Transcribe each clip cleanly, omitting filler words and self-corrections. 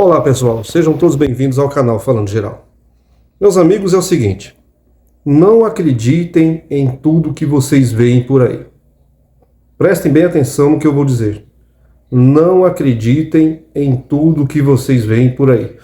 Olá pessoal, sejam todos bem-vindos ao canal Falando Geral. Meus amigos, é o seguinte, não acreditem em tudo que vocês veem por aí. Prestem bem atenção no que eu vou dizer. Não acreditem em tudo que vocês veem por aí.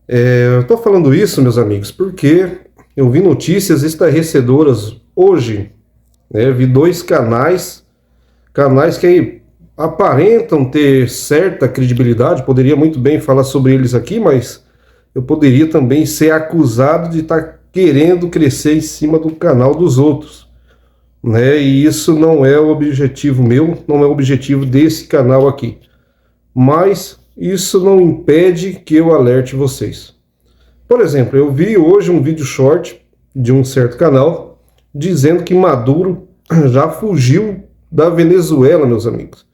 Eu estou falando isso, meus amigos, porque eu vi notícias estarrecedoras hoje. Vi dois canais que aparentam ter certa credibilidade, poderia muito bem falar sobre eles aqui, mas eu poderia também ser acusado de estar querendo crescer em cima do canal dos outros, E isso não é o objetivo meu, não é o objetivo desse canal aqui. Mas isso não impede que eu alerte vocês. Por exemplo, eu vi hoje um vídeo short de um certo canal dizendo que Maduro já fugiu da Venezuela, meus amigos.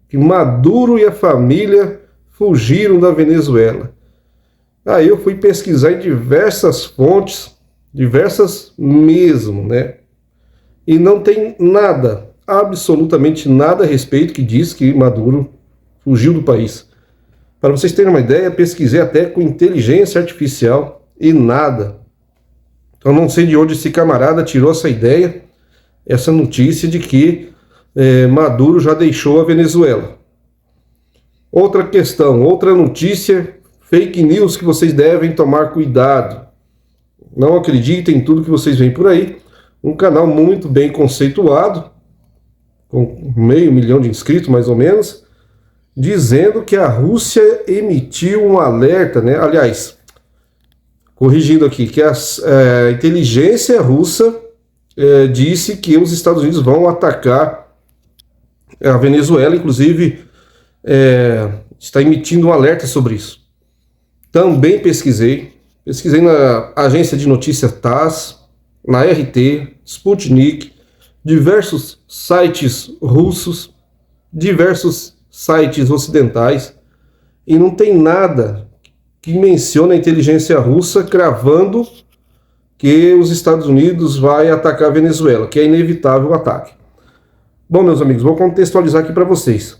Que Maduro e a família fugiram da Venezuela. Aí eu fui pesquisar em diversas fontes, diversas mesmo, E não tem nada, absolutamente nada a respeito que diz que Maduro fugiu do país. Para vocês terem uma ideia, pesquisei até com inteligência artificial e nada. Então não sei de onde esse camarada tirou essa ideia, essa notícia de que Maduro já deixou a Venezuela. Outra questão, outra notícia, fake news que vocês devem tomar cuidado. Não acreditem em tudo que vocês veem por aí. Um canal muito bem conceituado, com 500 mil de inscritos mais ou menos, dizendo que a Rússia emitiu um alerta, Aliás, corrigindo aqui, que a inteligência russa disse que os Estados Unidos vão atacar a Venezuela, inclusive está emitindo um alerta sobre isso. Também pesquisei na agência de notícias TASS, na RT, Sputnik, diversos sites russos, diversos sites ocidentais, e não tem nada que mencione a inteligência russa cravando que os Estados Unidos vai atacar a Venezuela, que é inevitável o ataque. Bom, meus amigos, vou contextualizar aqui para vocês.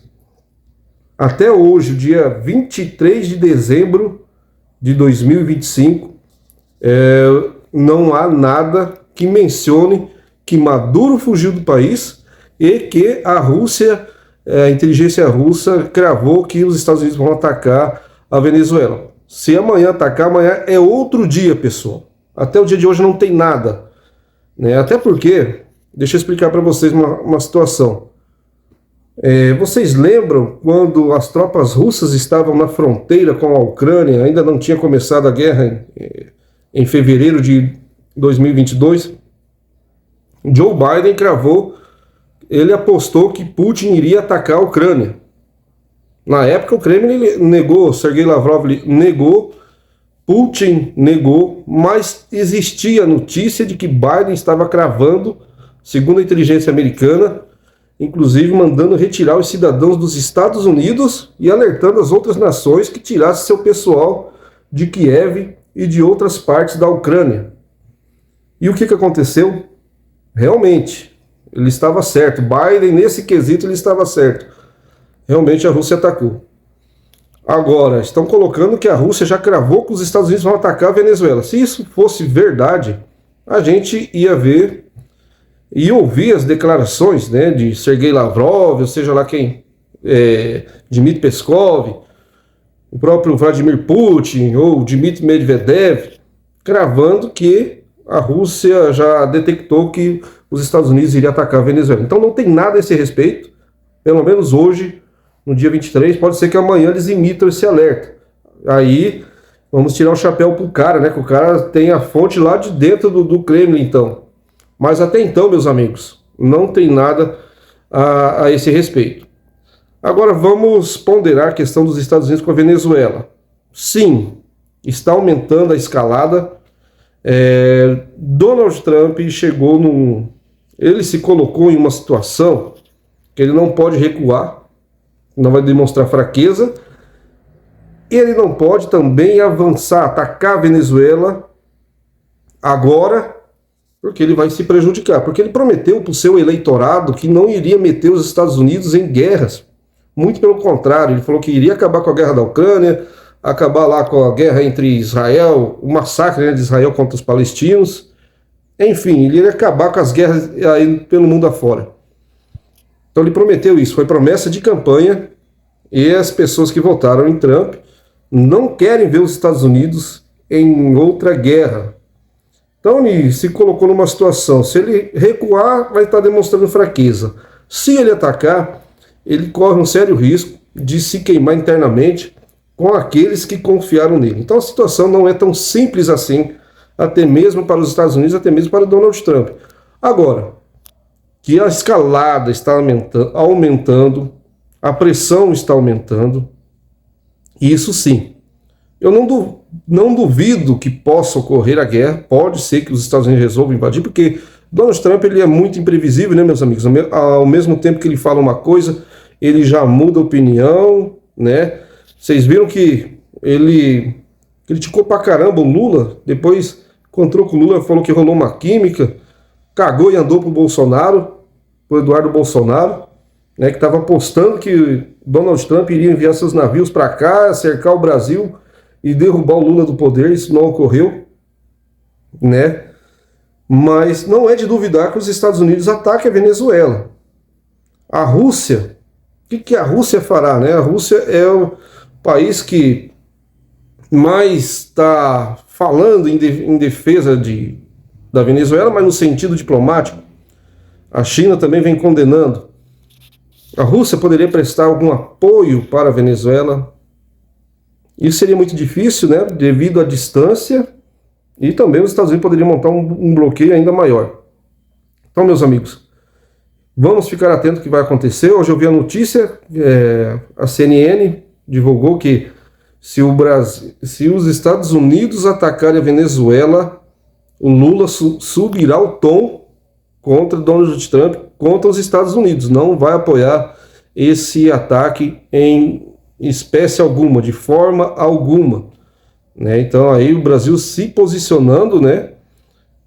Até hoje, dia 23 de dezembro de 2025, não há nada que mencione que Maduro fugiu do país e que a Rússia, a inteligência russa, cravou que os Estados Unidos vão atacar a Venezuela. Se amanhã atacar, amanhã é outro dia, pessoal. Até o dia de hoje não tem nada. Até porque, deixa eu explicar para vocês uma situação. Vocês lembram quando as tropas russas estavam na fronteira com a Ucrânia, ainda não tinha começado a guerra em fevereiro de 2022? Joe Biden cravou, ele apostou que Putin iria atacar a Ucrânia. Na época o Kremlin negou, Sergei Lavrov negou, Putin negou, mas existia a notícia de que Biden estava cravando, segundo a inteligência americana, inclusive mandando retirar os cidadãos dos Estados Unidos e alertando as outras nações que tirassem seu pessoal de Kiev e de outras partes da Ucrânia. E o que aconteceu? Realmente, ele estava certo. Biden, nesse quesito, ele estava certo. Realmente a Rússia atacou. Agora, estão colocando que a Rússia já cravou que os Estados Unidos vão atacar a Venezuela. Se isso fosse verdade, a gente ia ver e ouvir as declarações de Sergei Lavrov, ou seja lá quem, Dmitry Peskov, o próprio Vladimir Putin ou Dmitry Medvedev, cravando que a Rússia já detectou que os Estados Unidos iriam atacar a Venezuela. Então não tem nada a esse respeito, pelo menos hoje, no dia 23, pode ser que amanhã eles emitam esse alerta. Aí vamos tirar o chapéu pro cara, que o cara tem a fonte lá de dentro do Kremlin, então. Mas até então, meus amigos, não tem nada a esse respeito. Agora vamos ponderar a questão dos Estados Unidos com a Venezuela. Sim, está aumentando a escalada. Donald Trump ele se colocou em uma situação que ele não pode recuar, não vai demonstrar fraqueza. Ele não pode também avançar, atacar a Venezuela agora, porque ele vai se prejudicar, porque ele prometeu para o seu eleitorado que não iria meter os Estados Unidos em guerras. Muito pelo contrário, ele falou que iria acabar com a guerra da Ucrânia, acabar lá com a guerra entre Israel, o massacre, né, de Israel contra os palestinos. Enfim, ele iria acabar com as guerras aí pelo mundo afora. Então ele prometeu isso, foi promessa de campanha, e as pessoas que votaram em Trump não querem ver os Estados Unidos em outra guerra. Então ele se colocou numa situação, se ele recuar, vai estar demonstrando fraqueza. Se ele atacar, ele corre um sério risco de se queimar internamente com aqueles que confiaram nele. Então a situação não é tão simples assim, até mesmo para os Estados Unidos, até mesmo para Donald Trump. Agora, que a escalada está aumentando, a pressão está aumentando, isso sim. Eu não duvido que possa ocorrer a guerra, pode ser que os Estados Unidos resolvam invadir, porque Donald Trump ele é muito imprevisível, né, meus amigos? Ao mesmo tempo que ele fala uma coisa, ele já muda a opinião, né? Vocês viram que ele criticou pra caramba o Lula, depois encontrou com o Lula, falou que rolou uma química, cagou e andou pro Bolsonaro, pro Eduardo Bolsonaro, né, que estava apostando que Donald Trump iria enviar seus navios para cá, cercar o Brasil e derrubar o Lula do poder. Isso não ocorreu, né? Mas não é de duvidar que os Estados Unidos ataquem a Venezuela. A Rússia, o que a Rússia fará, né? A Rússia é o país que mais está falando em defesa da Venezuela, mas no sentido diplomático. A China também vem condenando. A Rússia poderia prestar algum apoio para a Venezuela. Isso seria muito difícil, né, devido à distância, e também os Estados Unidos poderiam montar um bloqueio ainda maior. Então, meus amigos, vamos ficar atentos ao que vai acontecer. Hoje eu vi a notícia, a CNN divulgou que se os Estados Unidos atacarem a Venezuela, o Lula subirá o tom contra Donald Trump, contra os Estados Unidos. Não vai apoiar esse ataque em espécie alguma, de forma alguma, né? Então aí o Brasil se posicionando, né,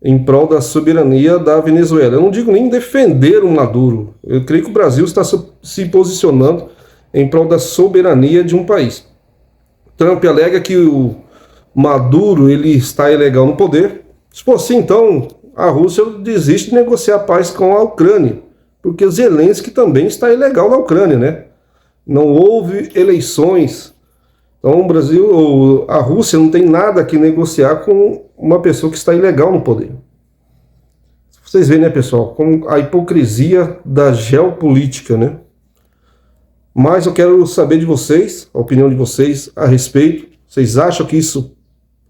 em prol da soberania da Venezuela. Eu não digo nem defender o Maduro, eu creio que o Brasil está se posicionando em prol da soberania de um país. Trump alega que o Maduro ele está ilegal no poder. Se for assim, então a Rússia desiste de negociar paz com a Ucrânia, porque Zelensky também está ilegal na Ucrânia, né? Não houve eleições. Então o Brasil, ou a Rússia não tem nada que negociar com uma pessoa que está ilegal no poder. Vocês veem, né, pessoal, com a hipocrisia da geopolítica, né? Mas eu quero saber de vocês, a opinião de vocês a respeito. Vocês acham que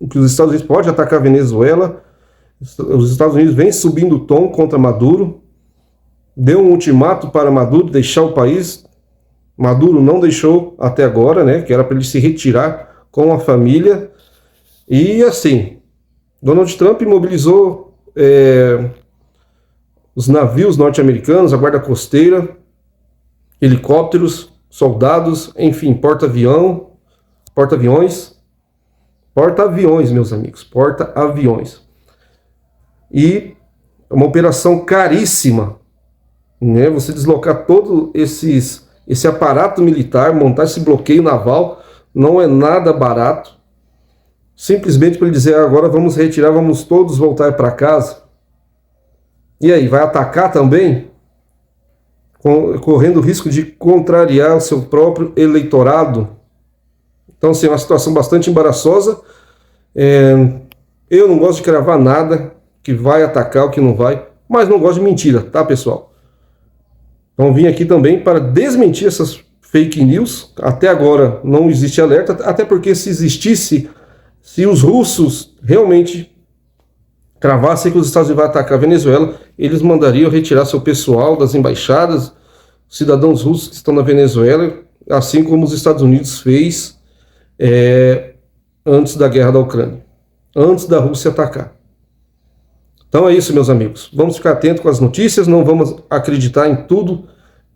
que os Estados Unidos podem atacar a Venezuela? Os Estados Unidos vêm subindo o tom contra Maduro, deu um ultimato para Maduro deixar o país. Maduro não deixou até agora, né, que era para ele se retirar com a família. E assim, Donald Trump mobilizou os navios norte-americanos, a guarda costeira, helicópteros, soldados, enfim, porta-aviões, meus amigos, porta-aviões. E uma operação caríssima, né? Você deslocar todo esse aparato militar, montar esse bloqueio naval, não é nada barato. Simplesmente para ele dizer, agora vamos retirar, vamos todos voltar para casa. E aí, vai atacar também? Correndo o risco de contrariar o seu próprio eleitorado. Então, assim, é uma situação bastante embaraçosa. Eu não gosto de cravar nada que vai atacar, o que não vai, mas não gosto de mentira, tá, pessoal? Então vim aqui também para desmentir essas fake news. Até agora não existe alerta, até porque se existisse, se os russos realmente cravassem que os Estados Unidos vão atacar a Venezuela, eles mandariam retirar seu pessoal das embaixadas, cidadãos russos que estão na Venezuela, assim como os Estados Unidos fez antes da guerra da Ucrânia, antes da Rússia atacar. Então é isso, meus amigos. Vamos ficar atentos com as notícias, não vamos acreditar em tudo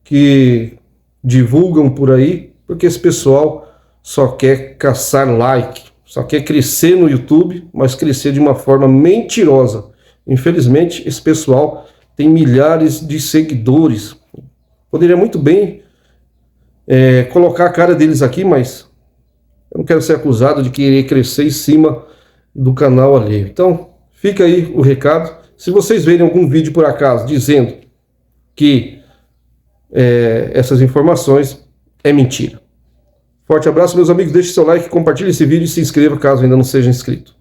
que divulgam por aí, porque esse pessoal só quer caçar like, só quer crescer no YouTube, mas crescer de uma forma mentirosa. Infelizmente, esse pessoal tem milhares de seguidores. Poderia muito bem colocar a cara deles aqui, mas Eu não quero ser acusado de querer crescer em cima do canal alheio. Então, fica aí o recado. Se vocês verem algum vídeo por acaso dizendo que essas informações é mentira. Forte abraço, meus amigos. Deixe seu like, compartilhe esse vídeo e se inscreva caso ainda não seja inscrito.